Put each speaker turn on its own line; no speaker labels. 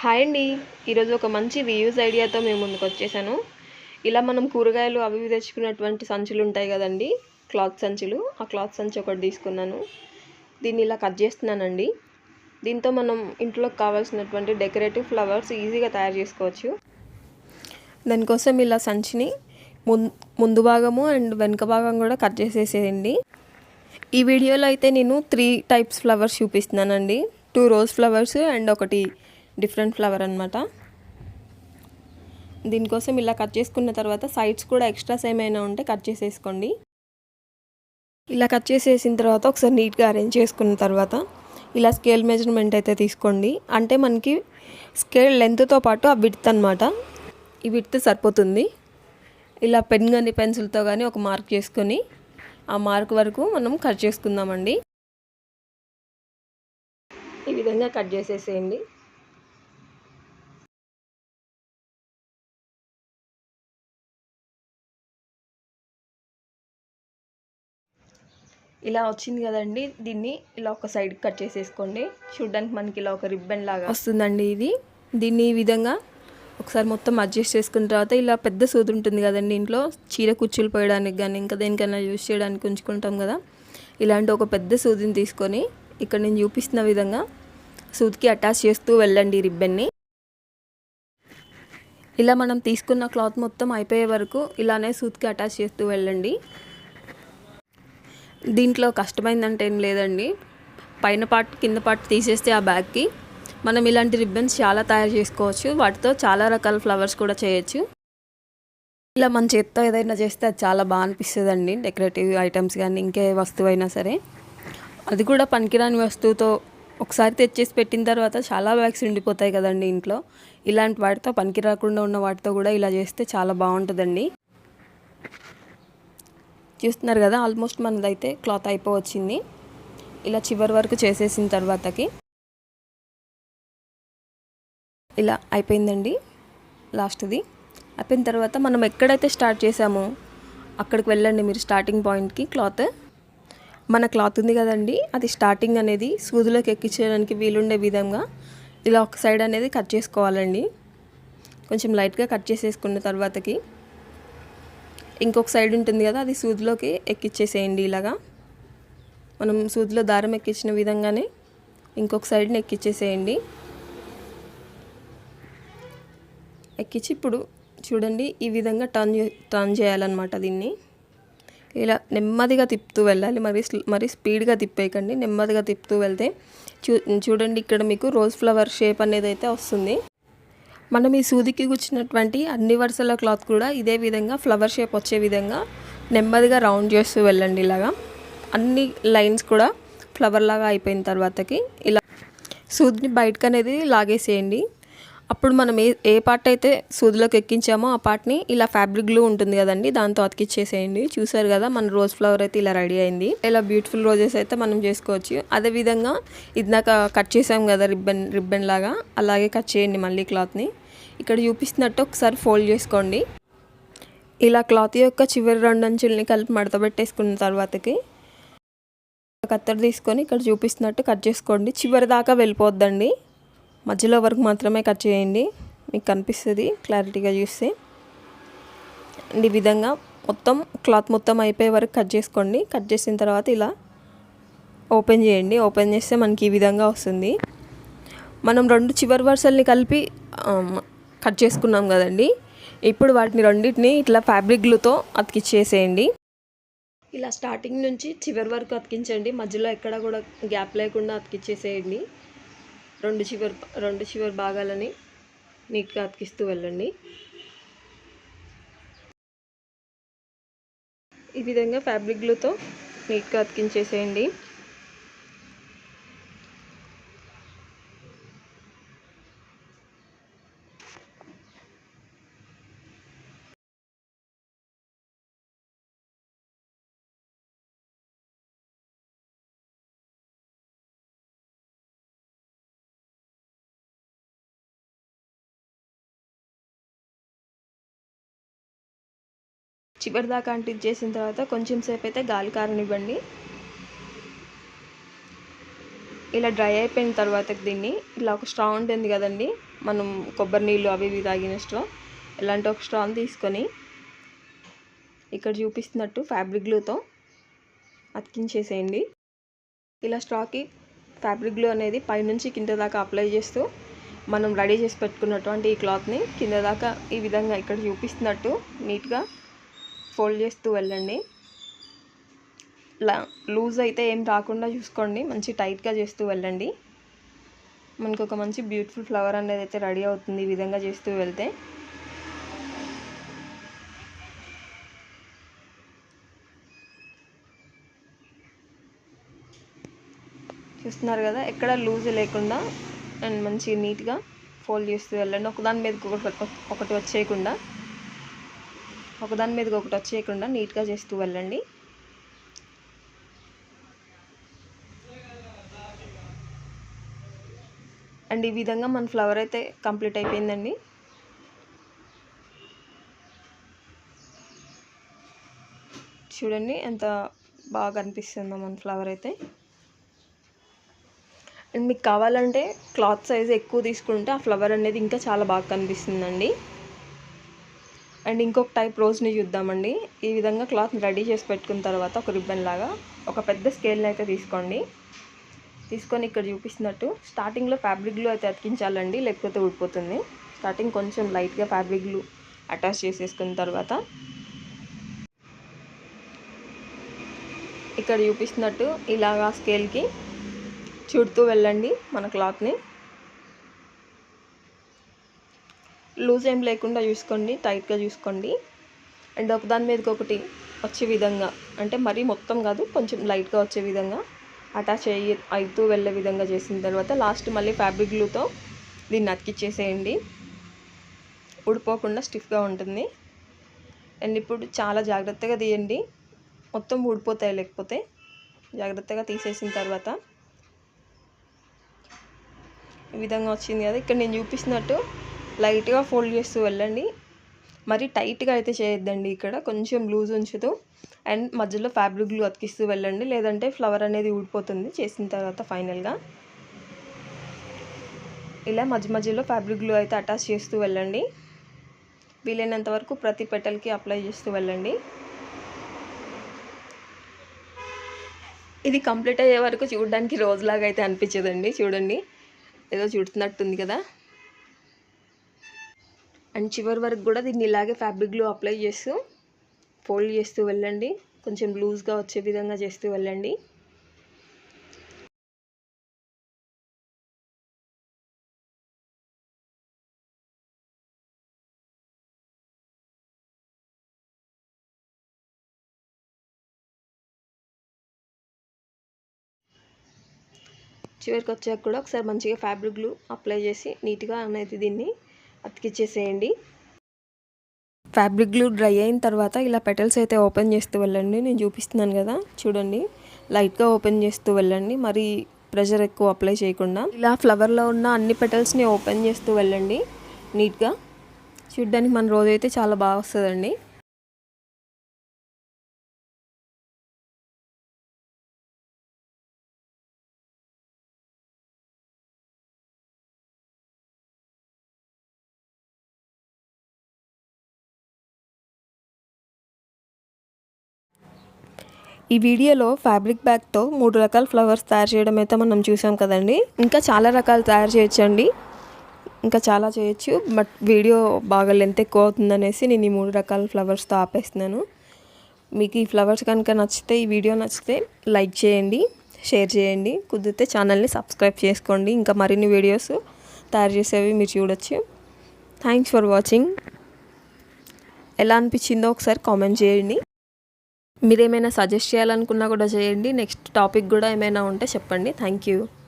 Hi అండి. ఈరోజు ఒక మంచి రీయూజ్ ఐడియాతో మేము ముందుకొచ్చేసాను. ఇలా మనం కూరగాయలు అవి ఇవి తెచ్చుకున్నటువంటి సంచులు ఉంటాయి కదండీ! క్లాత్ సంచులు. ఆ క్లాత్ సంచి ఒకటి తీసుకున్నాను. దీన్ని ఇలా కట్ చేస్తున్నానండి. దీంతో మనం ఇంట్లోకి కావాల్సినటువంటి డెకరేటివ్ ఫ్లవర్స్ ఈజీగా తయారు చేసుకోవచ్చు. దానికోసం ఇలా సంచిని ముందు భాగము అండ్ వెనుక భాగం కూడా కట్ చేసేసేయండి. ఈ వీడియోలో అయితే నేను 3 టైప్స్ ఫ్లవర్స్ చూపిస్తున్నానండి. 2 రోజ్ ఫ్లవర్స్ అండ్ ఒకటి డిఫరెంట్ ఫ్లవర్ అనమాట. దీనికోసం ఇలా కట్ చేసుకున్న తర్వాత సైడ్స్ కూడా ఎక్స్ట్రాస్ ఏమైనా ఉంటే కట్ చేసేసుకోండి. ఇలా కట్ చేసేసిన తర్వాత ఒకసారి నీట్గా అరేంజ్ చేసుకున్న తర్వాత ఇలా స్కేల్ మెజర్మెంట్ అయితే తీసుకోండి. అంటే మనకి స్కేల్ లెంత్తో పాటు ఆ విడ్త్ అనమాట. ఈ విడ్త్ సరిపోతుంది. ఇలా పెన్ కానీ పెన్సిల్తో కానీ ఒక మార్క్ చేసుకొని ఆ మార్క్ వరకు మనం కట్ చేసుకుందామండి. ఈ విధంగా కట్ చేసేసేయండి. ఇలా వచ్చింది కదండి. దీన్ని ఇలా ఒక సైడ్ కట్ చేసేసుకోండి. చూడడానికి మనకి ఇలా ఒక రిబ్బన్ లాగా వస్తుందండి ఇది. దీన్ని ఈ విధంగా ఒకసారి మొత్తం అడ్జస్ట్ చేసుకున్న తర్వాత ఇలా పెద్ద సూది ఉంటుంది కదండి ఇంట్లో చీర కుచ్చులు పోయడానికి కానీ ఇంకా దేనికైనా యూజ్ చేయడానికి ఉంచుకుంటాం కదా, ఇలాంటి ఒక పెద్ద సూదిని తీసుకొని ఇక్కడ నేను చూపిస్తున్న విధంగా సూదికి అటాచ్ చేస్తూ వెళ్ళండి రిబ్బన్ని. ఇలా మనం తీసుకున్న క్లాత్ మొత్తం అయిపోయే వరకు ఇలానే సూదికి అటాచ్ చేస్తూ వెళ్ళండి. దీంట్లో కష్టమైందంటే ఏం లేదండి. పైన పార్ట్ కింద పార్ట్ తీసేస్తే ఆ బ్యాగ్కి మనం ఇలాంటి రిబ్బన్స్ చాలా తయారు చేసుకోవచ్చు. వాటితో చాలా రకాల ఫ్లవర్స్ కూడా చేయొచ్చు. ఇలా మన చేత్తో ఏదైనా చేస్తే అది చాలా బాగా అనిపిస్తుందండి. డెకరేటివ్ ఐటమ్స్ కానీ ఇంకే వస్తువు అయినా సరే, అది కూడా పనికిరాని వస్తువుతో ఒకసారి తెచ్చేసి పెట్టిన తర్వాత చాలా బ్యాగ్స్ ఉండిపోతాయి కదండి ఇంట్లో. ఇలాంటి వాటితో పనికి రాకుండా ఉన్న వాటితో కూడా ఇలా చేస్తే చాలా బాగుంటుందండి. చూస్తున్నారు కదా, ఆల్మోస్ట్ మనదైతే క్లాత్ అయిపోవచ్చింది. ఇలా చివరి వరకు చేసేసిన తర్వాతకి ఇలా అయిపోయిందండి. లాస్ట్ది అయిపోయిన తర్వాత మనం ఎక్కడైతే స్టార్ట్ చేసామో అక్కడికి వెళ్ళండి మీరు. స్టార్టింగ్ పాయింట్కి మన క్లాత్ ఉంది కదండి, అది స్టార్టింగ్ అనేది సూదులోకి ఎక్కించడానికి వీలుండే విధంగా ఇలా ఒక సైడ్ అనేది కట్ చేసుకోవాలండి. కొంచెం లైట్గా కట్ చేసేసుకున్న తర్వాతకి ఇంకొక సైడ్ ఉంటుంది కదా, అది సూదిలోకి ఎక్కిచ్చేసేయండి. ఇలాగా మనం సూదిలో దారం ఎక్కించిన విధంగానే ఇంకొక సైడ్ని ఎక్కిచ్చేసేయండి. ఎక్కించి ఇప్పుడు చూడండి ఈ విధంగా టర్న్ చేయాలన్నమాట. దీన్ని ఇలా నెమ్మదిగా తిప్పుతూ వెళ్ళాలి. మరి స్పీడ్గా తిప్పేయకండి. నెమ్మదిగా తిప్పుతూ వెళ్తే చూడండి ఇక్కడ మీకు రోజ్ ఫ్లవర్ షేప్ అనేది అయితే వస్తుంది. మనం ఈ సూదికి గుచ్చినటువంటి అన్ని వరుసల క్లాత్ కూడా ఇదే విధంగా ఫ్లవర్ షేప్ వచ్చే విధంగా నెమ్మదిగా రౌండ్ చేస్తూ వెళ్ళండి. ఇలాగా అన్ని లైన్స్ కూడా ఫ్లవర్ లాగా అయిపోయిన తర్వాతకి ఇలా సూదిని బయటకు అనేది లాగేసేయండి. అప్పుడు మనం ఏ పార్ట్ అయితే సూదిలోకి ఎక్కించామో ఆ పార్ట్ని ఇలా ఫ్యాబ్రిక్ గ్లూ ఉంటుంది కదండి, దాంతో అతికిచ్చేసేయండి. చూసారు కదా, మన రోజ్ ఫ్లవర్ అయితే ఇలా రెడీ అయింది. ఇలా బ్యూటిఫుల్ రోజెస్ అయితే మనం చేసుకోవచ్చు. అదేవిధంగా ఇందాక కట్ చేసాం కదా రిబ్బన్ లాగా, అలాగే కట్ చేయండి మళ్ళీ క్లాత్ని. ఇక్కడ చూపిస్తున్నట్టు ఒకసారి ఫోల్డ్ చేసుకోండి. ఇలా క్లాత్ యొక్క చివరి 2 అంచుల్ని కలిపి మడత పెట్టేసుకున్న తర్వాతకి కత్తెర తీసుకొని ఇక్కడ చూపిస్తున్నట్టు కట్ చేసుకోండి. చివరి దాకా వెళ్ళిపోద్దండి, మధ్యలో వరకు మాత్రమే కట్ చేయండి. మీకు కనిపిస్తుంది క్లారిటీగా చూస్తే. ఈ విధంగా మొత్తం క్లాత్ మొత్తం అయిపోయే వరకు కట్ చేసుకోండి. కట్ చేసిన తర్వాత ఇలా ఓపెన్ చేయండి. ఓపెన్ చేస్తే మనకి ఈ విధంగా వస్తుంది. మనం 2 చివరి వరుసల్ని కలిపి కట్ చేసుకున్నాం కదండి, ఇప్పుడు వాటిని రెండింటిని ఇట్లా ఫ్యాబ్రిక్ గ్లూతో అతికిచ్చేసేయండి. ఇలా స్టార్టింగ్ నుంచి చివరి వరకు అతికించండి. మధ్యలో ఎక్కడ కూడా గ్యాప్ లేకుండా అతికిచ్చేసేయండి. రెండు చివరి భాగాలని నీట్గా అతికిస్తూ వెళ్ళండి. ఈ విధంగా ఫ్యాబ్రిక్ గ్లూతో నీట్గా అతికించేసేయండి. చివరి దాకా అంటించేసిన తర్వాత కొంచెం సేపు అయితే గాలి కారనివ్వండి. ఇలా డ్రై అయిపోయిన తర్వాత దీన్ని ఇలా ఒక స్ట్రా ఉంటుంది కదండి, మనం కొబ్బరి నీళ్ళు అవి ఇవి తాగిన స్ట్రా, ఇలాంటి ఒక స్ట్రాని తీసుకొని ఇక్కడ చూపిస్తున్నట్టు ఫ్యాబ్రిక్ గ్లూతో అతికించేసేయండి. ఇలా స్ట్రాకి ఫ్యాబ్రిక్ గ్లూ అనేది పైనుంచి కింద దాకా అప్లై చేస్తూ మనం రెడీ చేసి పెట్టుకున్నటువంటి ఈ క్లాత్ని కింద దాకా ఈ విధంగా ఇక్కడ చూపిస్తున్నట్టు నీట్గా ఫోల్డ్ చేస్తూ వెళ్ళండి. లూజ్ అయితే ఏం రాకుండా చూసుకోండి, మంచి టైట్గా చేస్తూ వెళ్ళండి. మనకు ఒక మంచి బ్యూటిఫుల్ ఫ్లవర్ అనేది అయితే రెడీ అవుతుంది ఈ విధంగా చేస్తూ వెళ్తే. చూస్తున్నారు కదా, ఎక్కడ లూజ్ లేకుండా అండ్ మంచి నీట్గా ఫోల్డ్ చేస్తూ వెళ్ళండి. ఒకదాని మీదకి ఒకటి వచ్చేయకుండా నీట్గా చేస్తూ వెళ్ళండి. అండ్ ఈ విధంగా మన ఫ్లవర్ అయితే కంప్లీట్ అయిపోయిందండి. చూడండి ఎంత బాగా అనిపిస్తుందో మన ఫ్లవర్ అయితే. అండ్ మీకు కావాలంటే క్లాత్ సైజ్ ఎక్కువ తీసుకుంటే ఆ ఫ్లవర్ అనేది ఇంకా చాలా బాగా కనిపిస్తుందండి. అండ్ ఇంకొక టైప్ రోజ్ని చూద్దామండి. ఈ విధంగా క్లాత్ని రెడీ చేసి పెట్టుకున్న తర్వాత ఒక రిబ్బన్ లాగా ఒక పెద్ద స్కేల్ని అయితే తీసుకొని ఇక్కడ చూపిస్తున్నట్టు స్టార్టింగ్లో ఫ్యాబ్రిక్ గ్లూ అయితే అతికించాలండి, లేకపోతే ఊడిపోతుంది. స్టార్టింగ్ కొంచెం లైట్గా ఫ్యాబ్రిక్ గ్లూ అటాచ్ చేసేసుకున్న తర్వాత ఇక్కడ చూపిస్తున్నట్టు ఇలాగా స్కేల్కి చుడుతూ వెళ్ళండి మన క్లాత్ని. లూజ్ ఏం లేకుండా చూసుకోండి, టైట్గా చూసుకోండి. అండ్ ఒకదాని మీదకి ఒకటి వచ్చే విధంగా, అంటే మరీ మొత్తం కాదు, కొంచెం లైట్గా వచ్చే విధంగా అటాచ్ అవుతూ వెళ్ళే విధంగా చేసిన తర్వాత లాస్ట్ మళ్ళీ ఫ్యాబ్రిక్ గ్లూతో దీన్ని అతికిచ్చేసేయండి. ఊడిపోకుండా స్టిఫ్గా ఉంటుంది. అండ్ ఇప్పుడు చాలా జాగ్రత్తగా తీయండి, మొత్తం ఊడిపోతాయి, లేకపోతే జాగ్రత్తగా తీసేసిన తర్వాత ఈ విధంగా వచ్చింది కదా. ఇక్కడ నేను చూపిస్తున్నట్టు లైట్గా ఫోల్డ్ చేస్తూ వెళ్ళండి, మరి టైట్గా అయితే చేయొద్దండి. ఇక్కడ కొంచెం లూజ్ ఉంచుతూ అండ్ మధ్యలో ఫ్యాబ్రిక్ గ్లూ అతికిస్తూ వెళ్ళండి, లేదంటే ఫ్లవర్ అనేది ఊడిపోతుంది చేసిన తర్వాత. ఫైనల్గా ఇలా మధ్యలో ఫ్యాబ్రిక్ గ్లూ అయితే అటాచ్ చేస్తూ వెళ్ళండి. వీలైనంత వరకు ప్రతి పెటల్కి అప్లై చేస్తూ వెళ్ళండి. ఇది కంప్లీట్ అయ్యే వరకు చూడడానికి రోజులాగా అయితే అనిపించదండి. చూడండి, ఏదో చుడుతున్నట్టుంది కదా. అండ్ చివరి వరకు కూడా దీన్ని ఇలాగే ఫ్యాబ్రిక్ గ్లూ అప్లై చేస్తూ ఫోల్డ్ చేస్తూ వెళ్ళండి, కొంచెం లూజ్గా వచ్చే విధంగా చేస్తూ వెళ్ళండి. చివరికి వచ్చాక కూడా ఒకసారి మంచిగా ఫ్యాబ్రిక్ గ్లూ అప్లై చేసి నీట్గా అనేది దీన్ని అతికిచ్చేసేయండి. ఫ్యాబ్రిక్ గ్లూ డ్రై అయిన తర్వాత ఇలా పెటల్స్ అయితే ఓపెన్ చేస్తూ వెళ్ళండి. నేను చూపిస్తున్నాను కదా, చూడండి, లైట్గా ఓపెన్ చేస్తూ వెళ్ళండి, మరి ప్రెషర్ ఎక్కువ అప్లై చేయకుండా. ఇలా ఫ్లవర్లో ఉన్న అన్ని పెటల్స్ని ఓపెన్ చేస్తూ వెళ్ళండి నీట్గా. చూడ్డానికి మన రోజైతే చాలా బాగా వస్తుందండి. ఈ వీడియోలో ఫ్యాబ్రిక్ బ్యాగ్తో 3 రకాల ఫ్లవర్స్ తయారు చేయడం అయితే మనం చూసాం కదండి. ఇంకా చాలా రకాలు తయారు చేయొచ్చండి, ఇంకా చాలా చేయొచ్చు. బట్ వీడియో బాగా లెంత్ ఎక్కువ అవుతుందనేసి నేను ఈ 3 రకాల ఫ్లవర్స్తో ఆపేస్తున్నాను. మీకు ఈ ఫ్లవర్స్ కనుక నచ్చితే, ఈ వీడియో నచ్చితే లైక్ చేయండి, షేర్ చేయండి, కుదిరితే ఛానల్ని సబ్స్క్రైబ్ చేసుకోండి. ఇంకా మరిన్ని వీడియోస్ తయారు చేసేవి మీరు చూడొచ్చు. Thanks for watching. ఎలా అనిపించిందో ఒకసారి కామెంట్ చేయండి. మీరేమైనా సజెస్ట్ చేయాలనుకున్నా కూడా చేయండి. నెక్స్ట్ టాపిక్ కూడా ఏమైనా ఉంటే చెప్పండి. Thank you.